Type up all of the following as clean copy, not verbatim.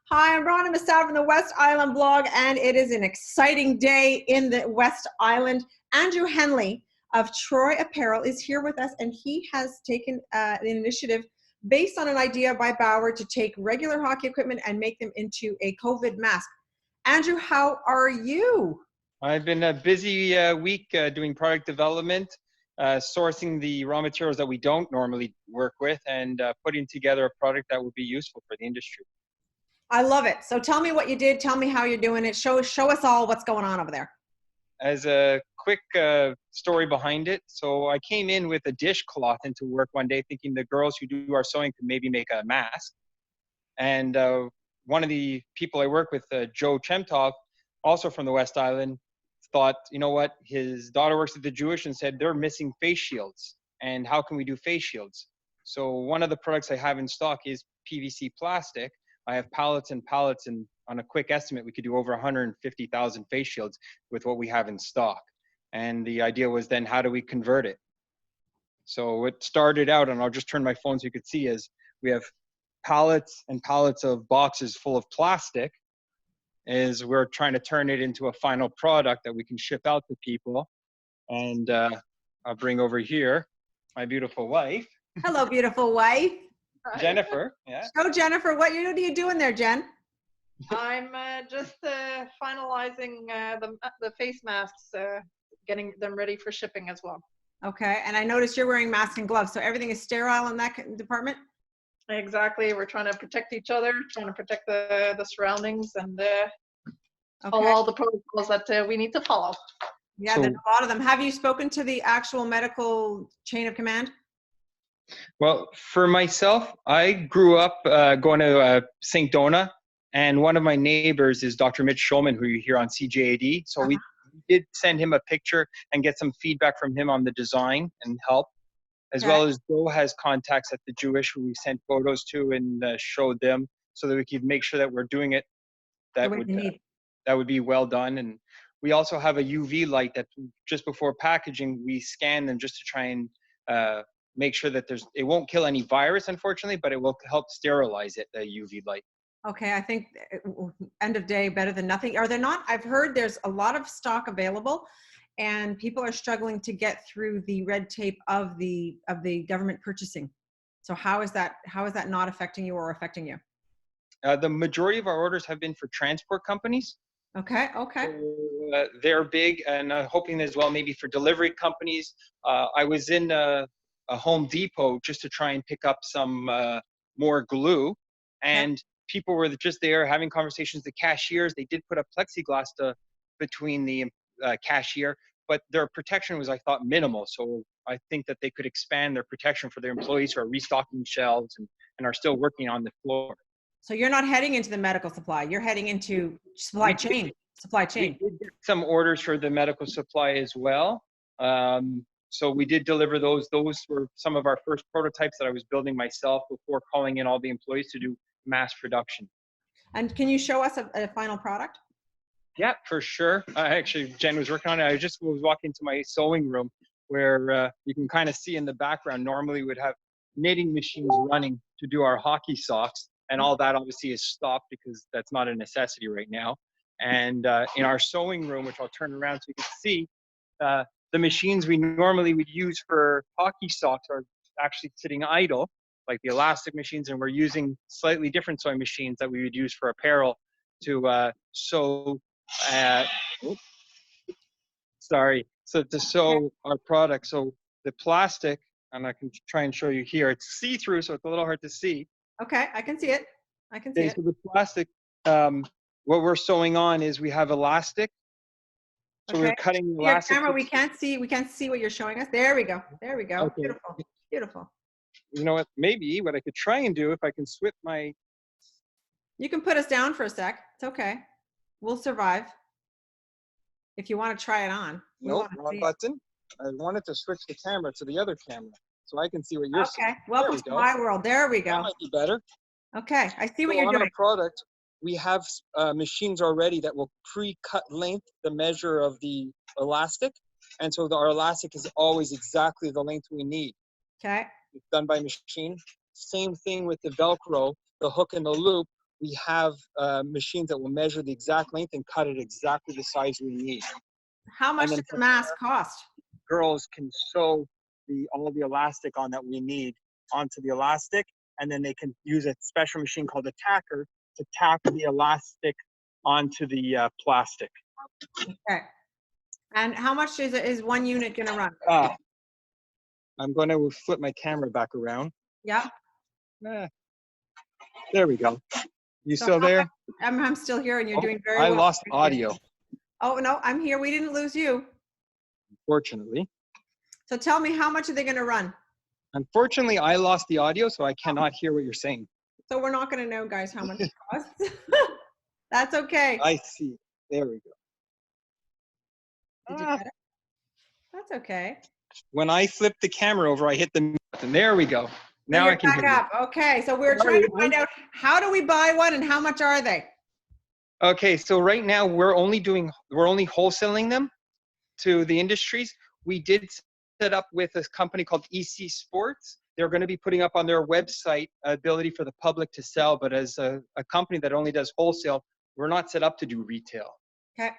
Hi, I'm Rhonda Masad from the West Island blog, and it is an exciting day in the West Island. Andrew Henle of Troy Apparel is here with us, and he has taken an initiative based on an idea by Bauer to take regular hockey equipment and make them into a COVID mask. Andrew, how are you? I've been a busy week doing product development, sourcing the raw materials that we don't normally work with, and putting together a product that would be useful for the industry. I love it. So tell me what you did. Tell me how you're doing it. Show us all what's going on over there. As a quick story behind it, so I came in with a dishcloth into work one day thinking the girls who do our sewing could maybe make a mask. And one of the people I work with, Joe Chemtov, also from the West Island, thought, you know what, his daughter works at the Jewish and said they're missing face shields. And how can we do face shields? So one of the products I have in stock is PVC plastic. I have pallets and pallets, and on a quick estimate, we could do over 150,000 face shields with what we have in stock. And the idea was then, how do we convert it? So it started out, and I'll just turn my phone so you could see, is we have pallets and pallets of boxes full of plastic, is we're trying to turn it into a final product that we can ship out to people. And I'll bring over here my beautiful wife. Hello, beautiful wife. Jennifer. Yeah. So Jennifer, what are you doing there, Jen? I'm just finalizing the face masks, getting them ready for shipping as well. Okay, and I noticed you're wearing masks and gloves, so everything is sterile in that department? Exactly. We're trying to protect each other, trying to protect the surroundings, and follow Okay. all the protocols that we need to follow. Yeah, there's a lot of them. Have you spoken to the actual medical chain of command? Well, for myself, I grew up going to St. Donat, and one of my neighbors is Dr. Mitch Schulman, who you hear on CJAD. So we did send him a picture and get some feedback from him on the design and help, as well as Joe has contacts at the Jewish who we sent photos to and showed them so that we could make sure that we're doing it that would be well done. And we also have a UV light that just before packaging, we scan them just to try and make sure that it won't kill any virus, unfortunately, but it will help sterilize it, the UV light. Okay, I think end of day, better than nothing. Are there not? I've heard there's a lot of stock available, and people are struggling to get through the red tape of the government purchasing. So how is that not affecting you or affecting you? The majority of our orders have been for transport companies. Okay. So, they're big, and hoping as well maybe for delivery companies. I was in a Home Depot just to try and pick up some more glue, and people were just there having conversations. The cashiers, they did put up plexiglass between the cashier, but their protection was, I thought, minimal. So I think that they could expand their protection for their employees who are restocking shelves and are still working on the floor. So you're not heading into the medical supply. You're heading into supply chain. We did get some orders for the medical supply as well. So we did deliver those. Those were some of our first prototypes that I was building myself before calling in all the employees to do mass production. And can you show us a final product? Yeah, for sure. Actually, Jen was working on it. I just was walking to my sewing room where you can kind of see in the background, normally we'd have knitting machines running to do our hockey socks. And all that obviously is stopped because that's not a necessity right now. And in our sewing room, which I'll turn around so you can see, the machines we normally would use for hockey socks are actually sitting idle, like the elastic machines, and we're using slightly different sewing machines that we would use for apparel to sew. To sew our product. So the plastic, and I can try and show you here. It's see-through, so it's a little hard to see. Okay, I can see it. So the plastic, what we're sewing on is we have elastic. So we're cutting the elastic. Your camera, we can't see what you're showing us. There we go. Okay. Beautiful. You know what? Maybe what I could try and do if I can switch my. You can put us down for a sec. It's okay. We'll survive. If you want to try it on. Nope, wrong button. I wanted to switch the camera to the other camera so I can see what you're seeing. Okay, welcome to my world. There we go. That might be better. Okay, I see what you're doing. On our product, we have machines already that will pre-cut length the measure of the elastic. And so our elastic is always exactly the length we need. Okay. It's done by machine. Same thing with the Velcro, the hook and the loop. we have machines that will measure the exact length and cut it exactly the size we need. How much then does the mask cost? Girls can sew all the elastic on that we need onto the elastic, and then they can use a special machine called a tacker to tack the elastic onto the plastic. Okay. And how much is one unit going to run? I'm going to flip my camera back around. Yeah. There we go. You So still there? I'm still here, and you're doing very I well. lost audio, Oh, no, I'm here. We didn't lose you. unfortunately. So tell me, how much are they going to run? Unfortunately, I lost the audio, so I cannot hear what you're saying. So we're not going to know, guys, how much it costs. That's okay. I see. There we go. Did you get it? That's okay. When I flip the camera over, I hit the mute button. There we go. Now You're I can back hear up. Okay, so we're trying to find out, how do we buy one and how much are they? Okay, so right now we're only wholesaling them to the industries. We did set up with a company called EC Sports. They're going to be putting up on their website ability for the public to sell, but as a company that only does wholesale, we're not set up to do retail. Okay.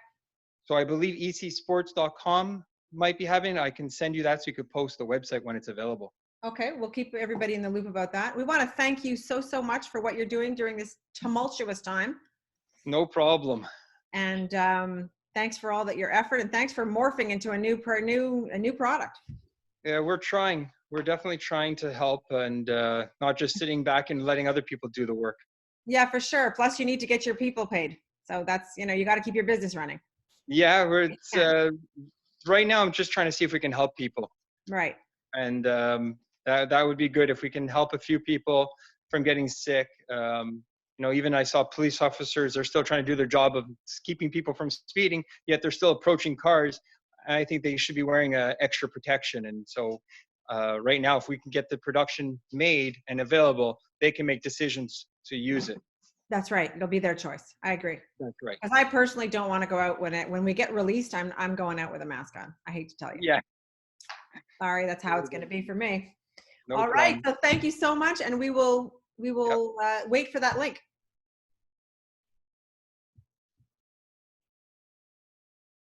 So I believe ecsports.com might be having. I can send you that so you could post the website when it's available. Okay, we'll keep everybody in the loop about that. We want to thank you so much for what you're doing during this tumultuous time. No problem. And thanks for all your effort, and thanks for morphing into a new product. Yeah, we're trying. We're definitely trying to help, and not just sitting back and letting other people do the work. Yeah, for sure. Plus, you need to get your people paid. So that's, you got to keep your business running. Yeah, right now I'm just trying to see if we can help people. Right. And that would be good if we can help a few people from getting sick. Even I saw police officers are still trying to do their job of keeping people from speeding, yet they're still approaching cars. I think they should be wearing extra protection. And so right now, if we can get the production made and available, they can make decisions to use it. That's right. It'll be their choice. I agree. That's right. Because I personally don't want to go out when we get released. I'm going out with a mask on. I hate to tell you. Yeah. Sorry, that's how it's going to be for me. No All right. problem. So thank you so much, and we will wait for that link.